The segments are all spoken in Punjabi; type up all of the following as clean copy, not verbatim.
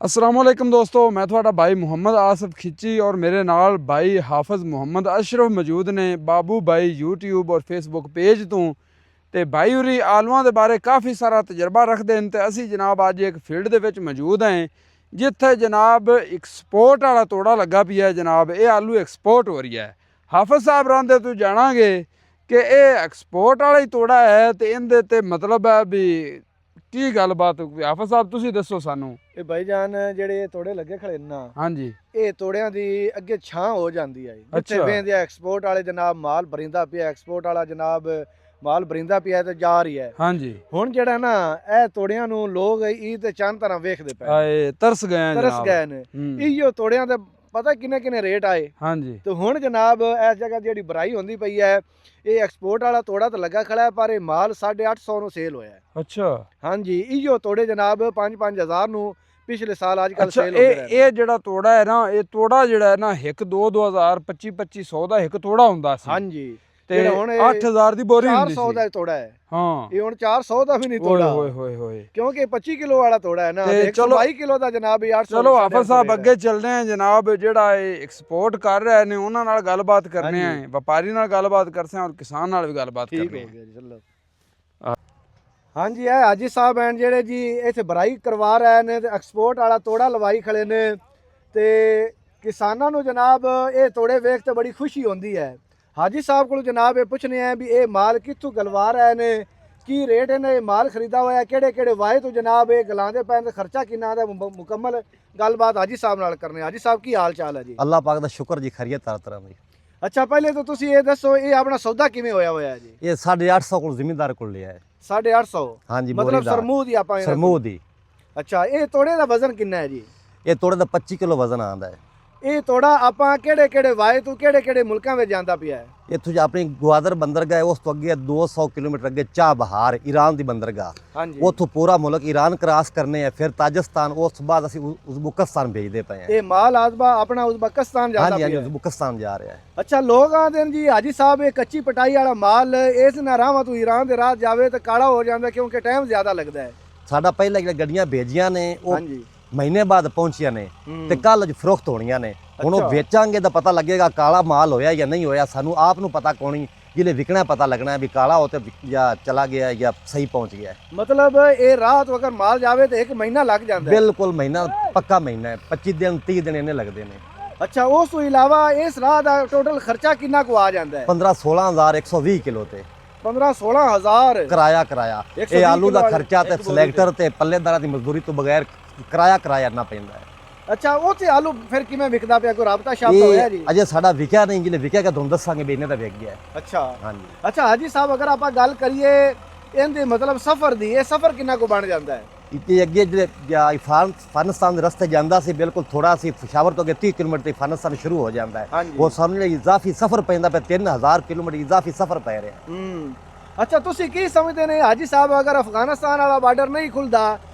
अस्सलाम वालेकुम दोस्तों, मैं थोड़ा भाई मुहम्मद आसिफ खिची और मेरे नाल भाई हाफिज़ मुहम्मद अशरफ मौजूद ने। बाबू भाई यूट्यूब और फेसबुक पेज तो ते भाई उरी आलूआं दे बारे काफ़ी सारा तजर्बा रखते हैं। तो असी जनाब अज एक फील्ड दे विच मौजूद हैं जिथे जनाब एक्सपोर्ट वाला तोड़ा लगा पिया है। जनाब ये आलू एक्सपोर्ट हो रही है। हाफिज़ साहब रांदे तो जानांगे कि ये एक्सपोर्ट वाला ही तोड़ा है तो इहदे ते मतलब है भी की गलबात। हाफिज़ साहब तुसीं दसो सानू। ਇਹ ਭਾਈਜਾਨ ਜਿਹੜੇ ਤੋੜੇ ਲੱਗੇ ਖੜੇ ਨਾ हाँ जी, ਇਹ ਤੋੜਿਆਂ ਦੀ ਅੱਗੇ ਛਾਂ ਹੋ ਜਾਂਦੀ ਹੈ ਜਿੱਥੇ ਅੱਛਾ। ਵੇਂਦੇ ਐਕਸਪੋਰਟ ਵਾਲੇ ਜਨਾਬ ਮਾਲ ਭਰਿੰਦਾ ਪਿਆ ਐਕਸਪੋਰਟ ਵਾਲਾ ਜਨਾਬ ਮਾਲ ਭਰਿੰਦਾ ਪਿਆ ਤੇ ਜਾ ਰਹੀ ਹੈ। हाँ जी, ਹੁਣ ਜਿਹੜਾ ਨਾ ਇਹ ਤੋੜਿਆਂ ਨੂੰ ਲੋਕ ਇਹ ਤੇ ਚੰਨ ਤਰ੍ਹਾਂ ਵੇਖਦੇ ਪਏ आए तरस गए हैं ਤਰਸ जनाब। ਗਏ ਨੇ। ਇਹੋ ਤੋੜਿਆਂ ਦੇ ਪਤਾ ਕਿੰਨੇ ਕਿੰਨੇ ਰੇਟ ਆਏ। हाँ जी, ਤੇ ਹੁਣ ਜਨਾਬ ਇਸ ਜਗ੍ਹਾ ਜਿਹੜੀ ਬਰਾਈ ਹੁੰਦੀ ਪਈ ਹੈ ਇਹ ਐਕਸਪੋਰਟ ਵਾਲਾ ਤੋੜਾ ਤਾਂ ਲੱਗਾ ਖੜਾ ਹੈ ਪਰ ਇਹ ਮਾਲ 850 ਨੂੰ ਸੇਲ ਹੋਇਆ ਹੈ। अच्छा ਹਾਂਜੀ ਇਹੋ ਤੋੜੇ ਜਨਾਬ 5-5000 ਨੂੰ ਪਿਛਲੇ ਸਾਲ ਅੱਜ ਕੱਲ अच्छा। ਸੇਲ ਹੋ ਰਿਹਾ ये ਜਿਹੜਾ ਤੋੜਾ ਹੈ ਨਾ ਇਹ ਤੋੜਾ ਜਿਹੜਾ ਹੈ ਨਾ 1-2-2025-2500 ਦਾ ਇੱਕ ਤੋੜਾ ਹੁੰਦਾ ਸੀ। ਹਾਂਜੀ ਤੇ ਜਿਹੜਾ ਹੁਣ ਇਹ 8000 ਦੀ ਬੋਰੀ ਹੁੰਦੀ 400 ਸੀ। ਦਾ ਤੋੜਾ ਹੈ। ਹਾਂ ਇਹ ਹੁਣ 400 ਦਾ ਵੀ ਨਹੀਂ ਓਏ ਤੋੜਾ ਹੋਏ ਹੋਏ ਹੋਏ। ਕਿਉਂਕਿ 25 ਕਿਲੋ ਵਾਲਾ ਤੋੜਾ ਹੈ ਨਾ ਤੇ ਤੇ 122 ਕਿਲੋ ਦਾ ਜਨਾਬ ਇਹ 800 ਚਲੋ ਹਾਫਿਜ਼ ਸਾਹਿਬ ਅੱਗੇ ਚੱਲਦੇ ਹਾਂ ਜਨਾਬ। ਜਿਹੜਾ ਇਹ ਐਕਸਪੋਰਟ ਕਰ ਰਹੇ ਨੇ ਉਹਨਾਂ ਨਾਲ ਗੱਲਬਾਤ ਕਰਨੇ ਆ, ਵਪਾਰੀ ਨਾਲ ਗੱਲਬਾਤ ਕਰਦੇ ਆ ਔਰ ਕਿਸਾਨ ਨਾਲ ਵੀ ਗੱਲਬਾਤ ਠੀਕ ਕਰਨੀ ਹੋ ਹੈ। ਗਿਆ ਜੀ ਚਲੋ। ਹਾਂਜੀ ਇਹ ਹਾਜੀ ਸਾਹਿਬ ਹਨ ਜਿਹੜੇ ਜੀ ਇੱਥੇ ਬਰਾਈ ਕਰਵਾ ਰਹੇ ਨੇ ਤੇ ਐਕਸਪੋਰਟ ਵਾਲਾ ਤੋੜਾ ਲਵਾਈ ਖੜੇ ਨੇ ਤੇ ਕਿਸਾਨਾਂ ਨੂੰ ਜਨਾਬ ਇਹ ਤੋੜੇ ਵੇਖ ਤੇ ਬੜੀ ਖੁਸ਼ੀ ਹੁੰਦੀ ਹੈ। ਹਾਜੀ ਸਾਹਿਬ ਕੋਲ ਜਨਾਬ ਇਹ ਪੁੱਛਨੇ ਆ ਵੀ ਇਹ ਮਾਲ ਕਿੱਥੋਂ ਗਲਵਾ ਰਹੇ ਨੇ, ਕੀ ਰੇਟ ਇਹਨੇ ਮਾਲ ਖਰੀਦਾ ਹੋਇਆ, ਕਿਹੜੇ ਕਿਹੜੇ ਵਾਏ ਤੋਂ ਜਨਾਬ ਇਹ ਗਲਾਉਂਦੇ ਪੈਣ ਤੇ ਖਰਚਾ ਕਿੰਨਾ ਦਾ ਮੁਕੰਮਲ ਗੱਲਬਾਤ ਹਾਜੀ ਸਾਹਿਬ ਨਾਲ ਕਰਨੇ। ਹਾਜੀ ਸਾਹਿਬ ਕੀ ਹਾਲ ਚਾਲ ਹੈ ਜੀ? अल्लाह पाक दा शुक्र जी, खैरियत हर तरह दी। ਅੱਛਾ ਪਹਿਲੇ ਤਾਂ ਤੁਸੀਂ ਇਹ ਦੱਸੋ ਇਹ ਆਪਣਾ ਸੌਦਾ ਕਿਵੇਂ ਹੋਇਆ ਹੋਇਆ ਹੈ ਜੀ? ये 850 को जिम्मेदार को लिया है। 850 हाँ जी, ਮਤਲਬ बोरीदार। ਸਰਮੂਹ ਦੀ ਆਪਾਂ ਇਹਨਾਂ सरमूह दी। ਕੋਲ। ਅੱਛਾ ਇਹ ਤੋੜੇ ਦਾ ਵਜ਼ਨ ਕਿੰਨਾ ਹੈ ਜੀ? ये तोड़े दा 25 किलो वजन आंदा है। ਇਹ ਤੋੜਾ ਆਪਾਂ ਕਿਹੜੇ ਕਿਹੜੇ ਵਾਏ ਤੋਂ ਕਿਹੜੇ ਕਿਹੜੇ ਮੁਲਕਾਂ ਵਿੱਚ ਜਾਂਦਾ ਪਿਆ ਹੈ? इत्थों जो अपनी ग्वादर बंदरगाह है उस तो अगे 200 किलोमीटर अगे चाबहार ईरान दी बंदरगाह, ਹਾਂਜੀ उथों पूरा मुल्क ईरान क्रॉस करने है, फिर ताजिस्तान, उस बाद असी उज़्बेकिस्तान भेजते पे हैं। ਇਹ ਮਾਲ ਆਜ਼ਬਾ ਆਪਣਾ ਉਜ਼ਬੇਕਿਸਤਾਨ हाँ ਜਾਂਦਾ जी, हाँ जी, ਪਿਆ ਹੈ। उज़्बेकिस्तान जा रहा है। ਅੱਛਾ ਲੋਕ ਆਂਦੇ ਨੇ ਜੀ ਹਾਜੀ ਸਾਹਿਬ ਇਹ ਕੱਚੀ ਪਟਾਈ ਵਾਲਾ ਮਾਲ ਇਸ ਨਾਲ ਰਾਵਾਂ ਤੋਂ ਈਰਾਨ ਦੇ ਰਾਹ ਜਾਵੇ ਤਾਂ ਕਾਲਾ ਹੋ ਜਾਂਦਾ ਕਿਉਂਕਿ ਟਾਈਮ ਜ਼ਿਆਦਾ ਲੱਗਦਾ ਹੈ। साडा पहले जो गड्डियां भेजियां ने वो ਹਾਂਜੀ महीने बाद पहुंचिया ने ਹੂੰ। ते कल जो फरोख्त होनियां ने। हुण अच्छा। वो बेचांगे तो पता लगेगा काला माल होया या नहीं होया। सानू आप नू पता कोनी, जिले विकना पता लगना है भी काला होते या चला गया या सही पहुंच गया है। ਮਤਲਬ ਇਹ ਰਾਹ ਤੋਂ ਅਗਰ ਮਾਲ ਜਾਵੇ ਤਾਂ 1 ਮਹੀਨਾ ਲੱਗ ਜਾਂਦਾ ਹੈ। बिल्कुल महीना पक्का महीना है। 25 दिन 30 दिन इन्हें लगते हैं। ਅੱਛਾ ਉਸ ਤੋਂ ਇਲਾਵਾ ਇਸ ਰਾਹ ਦਾ ਟੋਟਲ ਖਰਚਾ ਕਿੰਨਾ ਕੁ ਆ ਜਾਂਦਾ ਹੈ? 15-16 हज़ार 120 किलो ते 15-16 हज़ार किराया। 120 ये आलू किलो का वाले खर्चा ते एक बोरी सिलेक्टर ते पल्लेदारा दी मजदूरी तो बगैर किराया ना पैंदा है। ਅੱਛਾ ਉਹ ਤੇ ਆਲੂ ਫਿਰ ਕਿਵੇਂ ਵਿਕਦਾ ਪਿਆ, ਕੋਈ ਰਾਬਤਾ ਸ਼ਾਬਤਾ ਹੋਇਆ ਜੀ? ये अजे साडा विकया नहीं, जिले विकया तुहानू दसांगे भी इन्हें दा विक गया है। ਅੱਛਾ हाँ जी। ਅੱਛਾ ਹਾਜੀ ਸਾਹਿਬ ਅਗਰ ਆਪਾਂ ਗੱਲ ਕਰੀਏ ਇਹਦੇ ਮਤਲਬ ਸਫ਼ਰ ਦੀ, ਇਹ ਸਫ਼ਰ ਕਿੰਨਾ ਕੁ ਬਣ ਜਾਂਦਾ ਹੈ? इतने अगे जो अफगानिस्तान रस्ते जाता सी बिल्कुल थोड़ा सी पेशावर तो अगे 30 किलोमीटर अफगानिस्तान शुरू हो जाता है। ਹਾਂਜੀ वो सामने इजाफी सफर पैंदा पे 3000 किलोमीटर इजाफी सफर पै रहा है। ਅੱਛਾ ਤੁਸੀਂ ਕੀ ਸਮਝਦੇ ਨੇ ਹਾਜੀ ਸਾਹਿਬ ਅਗਰ ਅਫਗਾਨਿਸਤਾਨ ਵਾਲਾ ਬਾਰਡਰ ਨਹੀਂ ਖੁੱਲਦਾ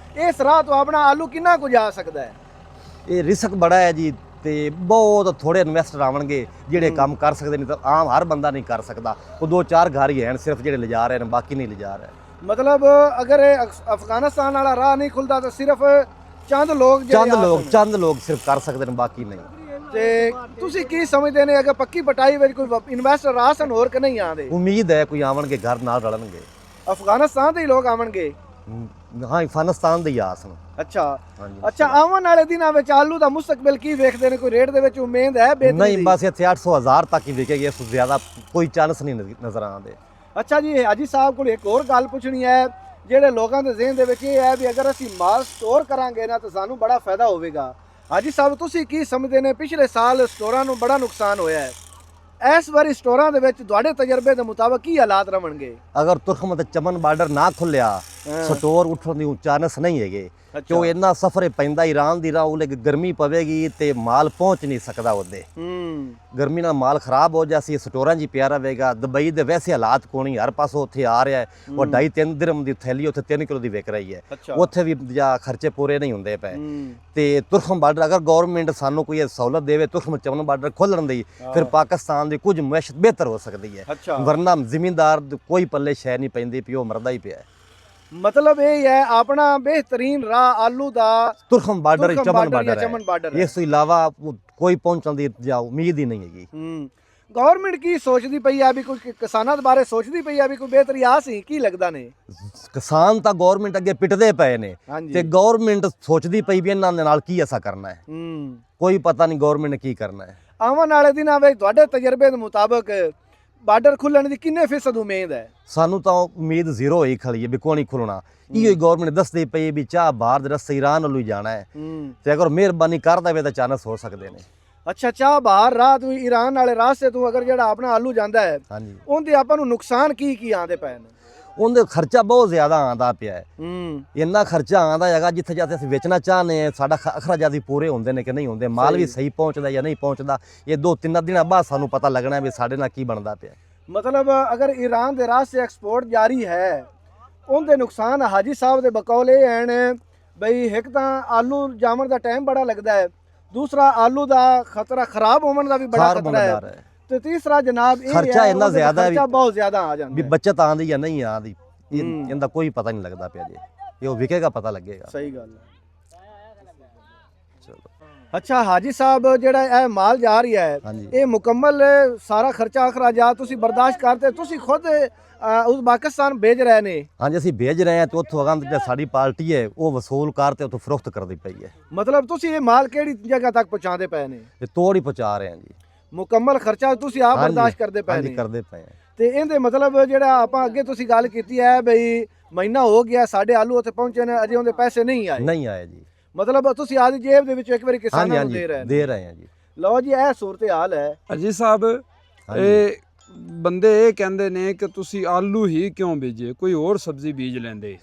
ਇਸ ਰਾਹ ਤੋਂ ਆਪਣਾ ਆਲੂ ਕਿੰਨਾ ਕੁ ਜਾ ਸਕਦਾ ਹੈ? ये रिस्क बड़ा है जी ते बहुत थोड़े इन्वेस्टर आवणगे ਜਿਹੜੇ ਕੰਮ ਕਰ ਸਕਦੇ ਨਹੀਂ ਤਾਂ ਆਮ ਹਰ ਬੰਦਾ ਨਹੀਂ ਕਰ ਸਕਦਾ। ਉਹ 2-4 ਘਰ ਹੀ ਹਨ ਸਿਰਫ ਜਿਹੜੇ ਲਿਜਾ ਰਹੇ ਨੇ, ਬਾਕੀ ਨਹੀਂ ਲਿਜਾ ਰਹੇ। ਮਤਲਬ ਅਗਰ ਇਹ ਅਫਗਾਨਿਸਤਾਨ ਵਾਲਾ ਰਾਹ ਨਹੀਂ ਖੁੱਲਦਾ ਤਾਂ ਸਿਰਫ ਚੰਦ ਲੋਕ ਚੰਦ ਲੋਕ ਸਿਰਫ ਕਰ ਸਕਦੇ ਨੇ, ਬਾਕੀ ਨਹੀਂ। ਤੇ ਤੁਸੀਂ ਕੀ ਸਮਝਦੇ ਨੇ ਅਗਰ ਪੱਕੀ ਪਟਾਈ ਵਿੱਚ ਕੋਈ ਇਨਵੈਸਟਰ ਆਸਨ ਹੋਰ ਕਿ ਨਹੀਂ ਆਉਂਦੇ? ਉਮੀਦ ਹੈ ਕੋਈ ਆਵਣਗੇ ਘਰ ਨਾਲ ਰਲਣਗੇ। ਅਫਗਾਨਿਸਤਾਨ ਦੇ ਹੀ ਲੋਕ ਆਵਣਗੇ? ਹਾਂ, ਅਫਗਾਨਿਸਤਾਨ ਦੇ ਹੀ ਆਸ ਨੇ। ਅੱਛਾ ਹਾਂਜੀ। ਅੱਛਾ ਆਉਣ ਵਾਲੇ ਦਿਨਾਂ ਵਿੱਚ ਆਲੂ ਦਾ ਮੁਸਤਕਬਲ ਕੀ ਵੇਖਦੇ ਨੇ? ਕੋਈ ਰੇਟ ਦੇ ਵਿੱਚ ਉਮੀਦ ਹੈ ਬੇਹਤਰੀ ਨਹੀਂ, ਦੀ? ਬਸ ਇੱਥੇ 800,000 ਤੱਕ ਹੀ ਵਿਕੇਗੀ, ਇਸ ਤੋਂ ਜ਼ਿਆਦਾ ਕੋਈ ਚਾਂਸ ਨਹੀਂ ਨਜ਼ਰ ਆਉਂਦੇ। ਅੱਛਾ ਜੀ ਹਾਜੀ ਸਾਹਿਬ ਕੋਲ ਇੱਕ ਹੋਰ ਗੱਲ ਪੁੱਛਣੀ ਹੈ। ਜਿਹੜੇ ਲੋਕਾਂ ਦੇ ਜ਼ਿਹਨ ਦੇ ਵਿੱਚ ਇਹ ਹੈ ਵੀ ਅਗਰ ਅਸੀਂ ਮਾਲ ਸਟੋਰ ਕਰਾਂਗੇ ਨਾ ਤਾਂ ਸਾਨੂੰ ਬੜਾ ਫਾਇਦਾ ਹੋਵੇਗਾ। ਹਾਜੀ ਸਾਹਿਬ ਤੁਸੀਂ ਕੀ ਸਮਝਦੇ ਨੇ? ਪਿਛਲੇ ਸਾਲ ਸਟੋਰਾਂ ਨੂੰ ਬੜਾ ਨੁਕਸਾਨ ਹੋਇਆ ਹੈ। ਇਸ ਵਾਰੀ ਸਟੋਰਾਂ ਦੇ ਵਿੱਚ ਤੁਹਾਡੇ ਤਜਰਬੇ ਦੇ ਮੁਤਾਬਕ ਕੀ ਹਾਲਾਤ ਰਹਿਣਗੇ? ਅਗਰ ਤੁਰਖਮ ਤੇ ਚਮਨ ਬਾਰਡਰ ਨਾ ਖੁੱਲਿਆ ਸਟੋਰ ਉੱਠਣ ਦੀ ਚਾਂਸ ਨਹੀਂ ਹੈਗੇ ਕਿਉਂ ਇੰਨਾ ਸਫਰ ਪੈਂਦਾ ਈਰਾਨ ਦੀ ਰਾਹ ਉਲੇ ਗਰਮੀ ਪਵੇਗੀ ਤੇ ਮਾਲ ਪਹੁੰਚ ਨਹੀਂ ਸਕਦਾ ਉਹਦੇ। ਗਰਮੀ ਨਾਲ ਮਾਲ ਖਰਾਬ ਹੋ ਜਾਸੀ, ਸਟੋਰਾਂ 'ਚ ਹੀ ਪਿਆ ਰਹੇਗਾ। ਦੁਬਈ ਦੇ ਵੈਸੇ ਹਾਲਾਤ ਕੋਣੀ, ਹਰ ਪਾਸੋਂ ਉੱਥੇ ਆ ਰਿਹਾ ਹੈ। ਉਹ 2.5-3 ਦਿਰਹਮ ਦੀ ਥੈਲੀ ਉੱਥੇ 3 ਕਿਲੋ ਦੀ ਵਿਕ ਰਹੀ ਹੈ। ਉੱਥੇ ਵੀ ਜਾਂ ਖਰਚੇ ਪੂਰੇ ਨਹੀਂ ਹੁੰਦੇ ਪਏ। ਤੇ ਤੁਰਖਮ ਬਾਰਡਰ ਅਗਰ ਗਵਰਨਮੈਂਟ ਸਾਨੂੰ ਕੋਈ ਸਹੂਲਤ ਦੇਵੇ ਤੁਰਖਮ ਚਮਨ ਬਾਰਡਰ ਖੋਲਣ ਦੀ, ਫਿਰ ਪਾਕਿਸਤਾਨ ਦੀ ਕੁਝ ਮੁਆਸ਼ਤ ਬਿਹਤਰ ਹੋ ਸਕਦੀ ਹੈ। ਵਰਨਾ ਜ਼ਿਮੀਂਦਾਰ ਕੋਈ ਪੱਲੇ ਸ਼ੈ ਨਹੀਂ ਪੈਂਦੀ, ਪਿਓ ਮਰਦਾ ਹੀ ਪਿਆ। ਮਤਲਬ ਇਹ ਹੈ ਆਪਣਾ ਬਿਹਤਰੀਨ ਰਾਹ ਆਲੂ ਦਾ ਤੁਰਖਮ ਬਾਰਡਰ ਤੁਰਖਮ ਚਮਨ ਬਾਰਡਰ ਜਾਂ ਬਾਰਡਰ ਚਮਨ ਬਾਰਡਰ ਹੈ ਹੈ। ਇਸ ਤੋਂ ਇਲਾਵਾ ਕੋਈ ਪਹੁੰਚਣ ਦੀ ਜਾਂ ਉਮੀਦ ਹੀ ਨਹੀਂ ਹੈਗੀ। ਗਵਰਨਮੈਂਟ ਕੀ ਸੋਚਦੀ ਪਈ ਆ ਵੀ ਕੋਈ ਕਿਸਾਨਾਂ ਦੇ ਬਾਰੇ ਸੋਚਦੀ ਪਈ ਆ ਵੀ ਕੋਈ ਬਿਹਤਰੀ ਆ ਸੀ ਕੀ ਲੱਗਦਾ ਨੇ? ਕਿਸਾਨ ਤਾਂ ਗਵਰਨਮੈਂਟ ਅੱਗੇ ਪਿੱਟਦੇ ਪਏ ਨੇ ਹਾਂਜੀ। ਤੇ ਗਵਰਨਮੈਂਟ ਸੋਚਦੀ ਪਈ ਵੀ ਇਹਨਾਂ ਦੇ ਨਾਲ ਕੀ ਐਸਾ ਕਰਨਾ ਹੈ। ਕੋਈ ਪਤਾ ਨਹੀਂ ਗਵਰਨਮੈਂਟ ਨੇ ਕੀ ਕਰਨਾ ਹੈ। ਆਉਣ ਵਾਲੇ ਦਿਨਾਂ ਵਿੱਚ ਤੁਹਾਡੇ ਤਜਰਬੇ ਦੇ ਮੁਤਾਬਕ ਬਾਰਡਰ ਖੁੱਲਣ ਦੀ ਕਿੰਨੇ ਫੀਸਦ ਉਮੀਦ ਹੈ? ਸਾਨੂੰ ਤਾਂ ਉਮੀਦ ਜ਼ੀਰੋ ਹੋਈ ਖੜੀ ਹੈ ਵੀ ਕੋਈ ਨਹੀਂ ਖੁੱਲਣਾ। ਇਹੋ ਗਵਰਨਮੈਂਟ ਦੱਸਦੀ ਪਈ ਵੀ ਚਾਹ ਬਾਹਰ ਦੇ ਰਸਤੇ ਈਰਾਨ ਵੱਲੋਂ ਹੀ ਜਾਣਾ ਹੈ ਤੇ ਅਗਰ ਮਿਹਰਬਾਨੀ ਕਰ ਦੇਵੇ ਤਾਂ ਚਾਂਸ ਹੋ ਸਕਦੇ ਨੇ। ਅੱਛਾ ਚਾਹ ਬਾਹਰ ਰਾਹ ਤੂੰ ਈਰਾਨ ਵਾਲੇ ਰਾਸਤੇ ਤੂੰ ਅਗਰ ਜਿਹੜਾ ਆਪਣਾ ਆਲੂ ਜਾਂਦਾ ਹੈ ਹਾਂਜੀ ਉਹਦੇ ਆਪਾਂ ਨੂੰ ਨੁਕਸਾਨ ਕੀ ਆਉਂਦੇ ਪਏ ਨੇ? ਉਹਦੇ ਖਰਚਾ ਬਹੁਤ ਜ਼ਿਆਦਾ ਆਂਦਾ ਪਿਆ ਹੈ। ਇੰਨਾ ਖਰਚਾ ਆਂਦਾ ਹੈਗਾ ਜਿੱਥੇ ਜਾਂਦੇ ਅਸੀਂ ਵੇਚਣਾ ਚਾਹਨੇ ਆ ਸਾਡਾ ਅਖਰਾਜਾਤ ਵੀ ਪੂਰੇ ਹੁੰਦੇ ਨੇ ਕਿ ਨਹੀਂ ਹੁੰਦੇ, ਮਾਲ ਵੀ ਸਹੀ ਪਹੁੰਚਦਾ ਜਾਂ ਨਹੀਂ ਪਹੁੰਚਦਾ। ਇਹ 2-3 ਦਿਨਾਂ ਬਾਅਦ ਸਾਨੂੰ ਪਤਾ ਲੱਗਣਾ ਵੀ ਸਾਡੇ ਨਾਲ ਕੀ ਬਣਦਾ ਪਿਆ। ਮਤਲਬ ਅਗਰ ਈਰਾਨ ਦੇ ਰਾਸਤੇ ਐਕਸਪੋਰਟ ਜਾਰੀ ਹੈ ਉਹਦੇ ਨੁਕਸਾਨ ਹਾਜੀ ਸਾਹਿਬ ਦੇ ਬਕੌਲ ਇਹ ਹਨ ਬਈ ਇੱਕ ਤਾਂ ਆਲੂ ਜਾਮਣ ਦਾ ਟਾਈਮ ਬੜਾ ਲੱਗਦਾ ਹੈ, ਦੂਸਰਾ ਆਲੂ ਦਾ ਖਤਰਾ ਖਰਾਬ ਹੋਣ ਦਾ ਵੀ ਬੜਾ ਖਤਰਾ ਹੈ, ਤੇ ਤੀਸਰਾ ਜਨਾਬ ਇਹ ਖਰਚਾ ਇੰਨਾ ਜ਼ਿਆਦਾ ਹੈ ਖਰਚਾ ਬਹੁਤ ਜ਼ਿਆਦਾ ਆ ਜਾਂਦਾ ਵੀ ਬੱਚਤ ਆਂਦੀ ਜਾਂ ਨਹੀਂ ਆਂਦੀ ਇਹਦਾ ਕੋਈ ਪਤਾ ਨਹੀਂ ਲੱਗਦਾ ਪਿਆ ਜੀ। ਇਹ ਉਹ ਵਿਕੇਗਾ ਪਤਾ ਲੱਗੇਗਾ। ਸਹੀ ਗੱਲ ਹੈ। ਅੱਛਾ ਹਾਜੀ ਸਾਹਿਬ ਜਿਹੜਾ ਇਹ ਮਾਲ ਜਾ ਰਿਹਾ ਹੈ ਇਹ ਮੁਕੰਮਲ ਸਾਰਾ ਖਰਚਾ ਅਖਰਾਜਾਤ ਤੁਸੀਂ ਬਰਦਾਸ਼ਤ ਕਰਦੇ ਤੁਸੀਂ ਖੁਦ ਉਜ਼ਬੇਕਿਸਤਾਨ ਭੇਜ ਰਹੇ ਨੇ? ਹਾਂਜੀ ਅਸੀਂ ਭੇਜ ਰਹੇ ਹਾਂ ਤੇ ਉੱਥੋਂ ਅਗਾਂਹ ਜਿਹੜੀ ਸਾਡੀ ਪਾਰਟੀ ਹੈ ਉਹ ਵਸੂਲ ਕਰਤੇ ਉੱਥੋਂ ਫਰੋਖਤ ਕਰਦੀ ਪਈ ਹੈ। ਮਤਲਬ ਤੁਸੀਂ ਇਹ ਮਾਲ ਕਿਹੜੀ ਜਗ੍ਹਾ ਤੱਕ ਪਹੁੰਚਾਉਂਦੇ ਪਏ ਨੇ? ਇਹ ਤੋੜ ਹੀ ਪਹੁੰਚਾ ਰਹੇ ਹਾਂ ਜੀ। ਮੁਕੰਮਲ ਖਰਚਾ ਤੁਸੀਂ ਆਪ ਬਰਦਾਸ਼ਤ ਕਰਦੇ ਪਏ ਨੇ? ਕਰਦੇ ਪਏ ਹਾਂ। ਤੇ ਇਹਦੇ ਮਤਲਬ ਜਿਹੜਾ ਆਪਾਂ ਅੱਗੇ ਤੁਸੀਂ ਗੱਲ ਕੀਤੀ ਹੈ ਬਈ ਮਹੀਨਾ ਹੋ ਗਿਆ ਸਾਡੇ ਆਲੂ ਉੱਥੇ ਪਹੁੰਚੇ ਨੇ ਅਜੇ ਉਹਦੇ ਪੈਸੇ ਨਹੀਂ ਆਏ ਜੀ। ਮਤਲਬ ਤੁਸੀਂ ਆਦੀ ਜੇਬ ਦੇ ਵਿੱਚੋਂ ਇੱਕ ਵਾਰੀ ਕਿਸਾਨਾਂ ਨੂੰ ਦੇ ਰਹੇ ਹਾਂ ਜੀ। ਲਓ ਜੀ ਇਹ ਸੂਰਤ ਹਾਲ ਹੈ। ਅਜੀ ਸਾਹਿਬ ਇਹ ਬੰਦੇ ਇਹ ਕਹਿੰਦੇ ਨੇ ਕਿ ਤੁਸੀਂ ਆਲੂ ਹੀ ਕਿਉਂ ਬੀਜੇ, ਕੋਈ ਹੋਰ ਸਬਜ਼ੀ ਬੀਜ ਲੈਂਦੇ।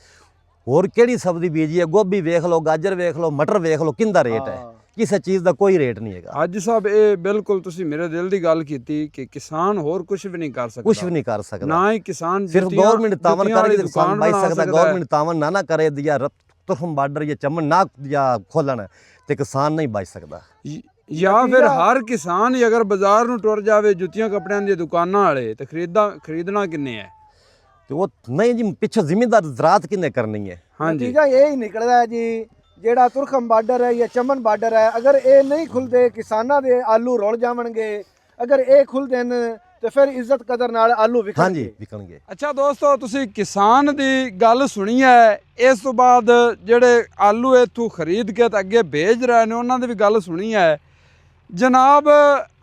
ਹੋਰ ਕਿਹੜੀ ਸਬਜ਼ੀ ਬੀਜੀ ਹੈ? ਗੋਭੀ ਵੇਖ ਲਓ, ਗਾਜਰ ਵੇਖ ਲਓ, ਮਟਰ ਵੇਖ ਲਓ, ਕਿੰਦਾ ਰੇਟ ਹੈ? ਕਿਸੇ ਚੀਜ਼ ਦਾ ਕੋਈ ਰੇਟ ਨਹੀਂ ਹੈਗਾ। ਅੱਜ ਸਾਹਿਬ ਇਹ ਬਿਲਕੁਲ ਤੁਸੀਂ ਮੇਰੇ ਦਿਲ ਦੀ ਗੱਲ ਕੀਤੀ ਕਿ ਕਿਸਾਨ ਹੋਰ ਕੁਝ ਵੀ ਨਹੀਂ ਕਰ ਸਕਦਾ, ਕੁਝ ਵੀ ਨਹੀਂ ਕਰ ਸਕਦਾ। ਨਾ ਹੀ ਕਿਸਾਨ ਸਿਰਫ ਗਵਰਨਮੈਂਟ ਤਾਵਨ ਕਰੇ ਤੇ ਕਿਸਾਨ ਬਾਈ ਸਕਦਾ। ਗਵਰਨਮੈਂਟ ਤਾਵਨ ਨਾ ਕਰੇ ਜਾਂ ਤੁਰਖਮ ਬਾਰਡਰ ਜਾਂ ਚਮਨ ਨਾ ਜਾਂ ਖੋਲਣ ਤੇ ਕਿਸਾਨ ਨਹੀਂ ਬਚ ਸਕਦਾ। ਜਾਂ ਫਿਰ ਹਰ ਕਿਸਾਨ ਹੀ ਅਗਰ ਬਾਜ਼ਾਰ ਨੂੰ ਟੁਰ ਜਾਵੇ ਜੁੱਤੀਆਂ ਕੱਪੜਿਆਂ ਦੀਆਂ ਦੁਕਾਨਾਂ ਵਾਲੇ ਤੇ ਖਰੀਦਣਾ ਕਿੰਨੇ ਹੈ? ਤੇ ਉਹ ਨਹੀਂ ਜੀ ਪਿੱਛੋਂ ਜ਼ਿਮੀਂਦਾਰ ਜ਼ਰਾਤ ਕਿੰਨੇ ਕਰਨੀ ਹੈ? ਨਤੀਜਾ ਇਹ ਹੀ ਨਿਕਲਦਾ ਹੈ ਜੀ ਜਿਹੜਾ ਤੁਰਖਮ ਬਾਰਡਰ ਹੈ ਜਾਂ ਚਮਨ ਬਾਰਡਰ ਹੈ ਅਗਰ ਇਹ ਨਹੀਂ ਖੁੱਲਦੇ ਕਿਸਾਨਾਂ ਦੇ ਆਲੂ ਰੁਲ ਜਾਵਣਗੇ। ਅਗਰ ਇਹ ਖੁੱਲਦੇ ਨੇ ਤੇ ਫਿਰ ਇੱਜ਼ਤ ਕਦਰ ਨਾਲ ਆਲੂ ਵਿਕਣਗੇ। ਅੱਛਾ ਦੋਸਤੋ ਤੁਸੀਂ ਕਿਸਾਨ ਦੀ ਗੱਲ ਸੁਣੀ ਹੈ, ਇਸ ਤੋਂ ਬਾਅਦ ਜਿਹੜੇ ਆਲੂ ਇੱਥੋਂ ਖਰੀਦ ਕੇ ਤਾਂ ਅੱਗੇ ਭੇਜ ਰਹੇ ਨੇ ਉਹਨਾਂ ਦੀ ਵੀ ਗੱਲ ਸੁਣੀ ਹੈ। ਜਨਾਬ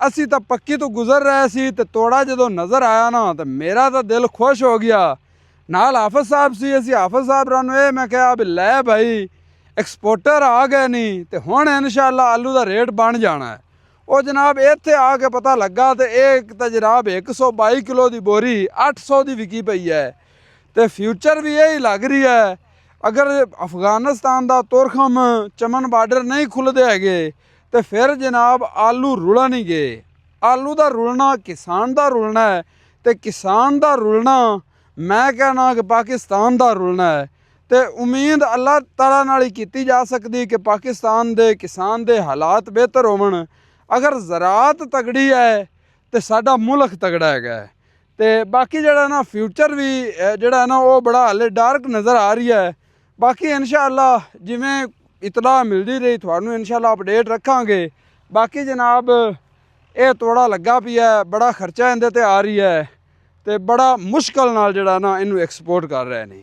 ਅਸੀਂ ਤਾਂ ਪੱਕੀ ਤੋਂ ਗੁਜ਼ਰ ਰਹੇ ਸੀ ਤੇ ਤੋੜਾ ਜਦੋਂ ਨਜ਼ਰ ਆਇਆ ਨਾ ਤਾਂ ਮੇਰਾ ਤਾਂ ਦਿਲ ਖੁਸ਼ ਹੋ ਗਿਆ। ਨਾਲ ਹਾਫਿਜ਼ ਸਾਹਿਬ ਸੀ, ਅਸੀਂ ਹਾਫਿਜ਼ ਸਾਹਿਬ ਨੂੰ ਇਹ ਮੈਂ ਕਿਹਾ ਵੀ ਲੈ ਭਾਈ ਐਕਸਪੋਰਟਰ ਆ ਗਏ ਨਹੀਂ ਤੇ ਹੁਣ ਇਨਸ਼ਾਅੱਲਾ ਆਲੂ ਦਾ ਰੇਟ ਬਣ ਜਾਣਾ ਹੈ। ਉਹ ਜਨਾਬ ਇੱਥੇ ਆ ਕੇ ਪਤਾ ਲੱਗਾ ਤੇ ਇਹ ਤਾਂ ਜਨਾਬ 122 ਕਿਲੋ ਦੀ ਬੋਰੀ 800 ਦੀ ਵਿਕੀ ਪਈ ਹੈ ਤੇ ਫਿਊਚਰ ਵੀ ਇਹ ਹੀ ਲੱਗ ਰਹੀ ਹੈ। ਅਗਰ ਅਫਗਾਨਿਸਤਾਨ ਦਾ ਤੁਰਖਮ ਚਮਨ ਬਾਰਡਰ ਨਹੀਂ ਖੁੱਲ੍ਹਦੇ ਹੈਗੇ ਤੇ ਫਿਰ ਜਨਾਬ ਆਲੂ ਰੁਲਣਗੇ। ਆਲੂ ਦਾ ਰੁਲਣਾ ਕਿਸਾਨ ਦਾ ਰੁਲਣਾ ਹੈ ਤੇ ਕਿਸਾਨ ਦਾ ਰੁਲਣਾ ਮੈਂ ਕਹਿਣਾ ਕਿ ਪਾਕਿਸਤਾਨ ਦਾ ਰੁਲਣਾ ਹੈ। ਤੇ ਉਮੀਦ ਅੱਲਾਹ ਤਾਲਾ ਨਾਲ ਹੀ ਕੀਤੀ ਜਾ ਸਕਦੀ ਕਿ ਪਾਕਿਸਤਾਨ ਦੇ ਕਿਸਾਨ ਦੇ ਹਾਲਾਤ ਬਿਹਤਰ ਹੋਵਣ। ਅਗਰ ਜ਼ਰਾਤ ਤਗੜੀ ਹੈ ਤੇ ਸਾਡਾ ਮੁਲਕ ਤਗੜਾ ਹੈਗਾ ਤੇ ਬਾਕੀ ਜਿਹੜਾ ਨਾ ਫਿਊਚਰ ਵੀ ਜਿਹੜਾ ਨਾ ਉਹ ਬੜਾ ਹਾਲੇ ਡਾਰਕ ਨਜ਼ਰ ਆ ਰਹੀ ਹੈ। ਬਾਕੀ ਇਨਸ਼ਾਅੱਲਾ ਜਿਵੇਂ ਇਤਲਾ ਮਿਲਦੀ ਰਹੀ ਤੁਹਾਨੂੰ ਇਨਸ਼ਾਅੱਲਾ ਅਪਡੇਟ ਰੱਖਾਂਗੇ। ਬਾਕੀ ਜਨਾਬ ਇਹ ਤੋੜਾ ਲੱਗਾ ਪਿਆ, ਬੜਾ ਖਰਚਾ ਇਹਦੇ ਤੇ ਆ ਰਹੀ ਹੈ ਤੇ ਬੜਾ ਮੁਸ਼ਕਲ ਨਾਲ ਜਿਹੜਾ ਨਾ ਇਹਨੂੰ ਐਕਸਪੋਰਟ ਕਰ ਰਹੇ ਨੇ।